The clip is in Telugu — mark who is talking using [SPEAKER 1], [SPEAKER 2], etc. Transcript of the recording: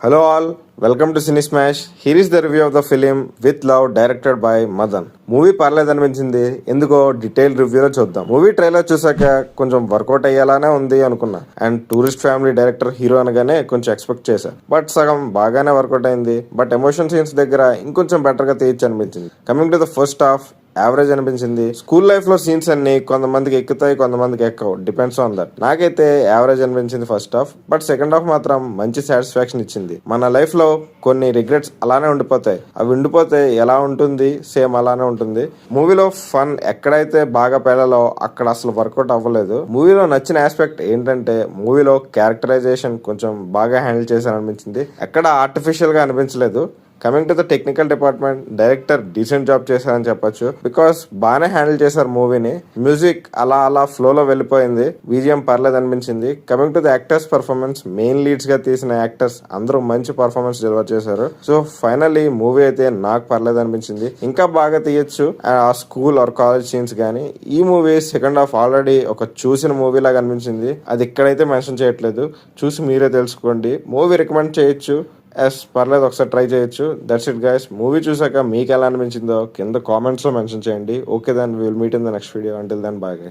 [SPEAKER 1] Hello all, welcome to Cine Smash. Here is the review of the film With Love directed by Madan. Movie పర్లేదనిపించింది, ఎందుకో డీటెయిల్ రివ్యూలో చూద్దాం. మూవీ ట్రైలర్ చూసాక కొంచెం వర్కౌట్ అయ్యేలానే ఉంది అనుకున్నా. And tourist family director hero అనగానే కొంచెం ఎక్స్పెక్ట్ చేశా. బట్ సగం బాగానే వర్కౌట్ అయింది. బట్ ఎమోషన్ సీన్స్ దగ్గర ఇంకొంచెం బెటర్గా తీయచ్చు అనిపించింది. Coming to the first half, average అనిపించింది. స్కూల్ లైఫ్ లో సీన్స్ అన్ని కొంతమందికి ఎక్కుతాయి, కొంతమందికి ఎక్కవు, డిపెండ్స్ ఆన్ దట్. నాకైతే యావరేజ్ అనిపించింది first half. But second half మాత్రం మంచి సాటిస్ఫాక్షన్ ఇచ్చింది. మన లైఫ్ లో కొన్ని రిగ్రెట్స్ అలానే ఉండిపోతాయి. అవి ఉండిపోతే ఎలా ఉంటుంది, సేమ్ అలానే ఉంటుంది. మూవీలో ఫన్ ఎక్కడైతే బాగా పేలాలో అక్కడ అసలు వర్కౌట్ అవ్వలేదు. మూవీలో నచ్చిన ఆస్పెక్ట్ ఏంటంటే మూవీలో క్యారెక్టరైజేషన్ కొంచెం బాగా హ్యాండిల్ చేశాను అనిపించింది. ఎక్కడ ఆర్టిఫిషియల్ గా అనిపించలేదు. Coming to the technical department, director decent job చేశారని చెప్పొచ్చు. బికాస్ బాగానే హ్యాండిల్ చేశారు మూవీని. మ్యూజిక్ అలా ఫ్లోలో వెళ్ళిపోయింది. బీజిఎం పర్లేదు అనిపించింది. Coming to the actors performance, main leads గా తీసిన యాక్టర్స్ అందరూ మంచి పర్ఫార్మెన్స్ డెలివర్ చేశారు. సో ఫైనల్లీ మూవీ అయితే నాకు పర్లేదు అనిపించింది. ఇంకా బాగా తీయచ్చు ఆ స్కూల్ ఆర్ కాలేజ్ సీన్స్ కానీ. ఈ మూవీ సెకండ్ హాఫ్ ఆల్రెడీ ఒక చూసిన మూవీ లాగా అనిపించింది. అది ఇక్కడైతే మెన్షన్ చేయట్లేదు, చూసి మీరే తెలుసుకోండి. మూవీ రికమెండ్ చేయొచ్చు. పర్లేదు, ఒకసారి ట్రై చేయొచ్చు. That's it guys. మూవీ చూసాక మీకు ఎలా అనిపించిందో కింద కామెంట్స్ లో మెన్షన్ చేయండి. Okay, then will meet in the next video. Until then, bye guys.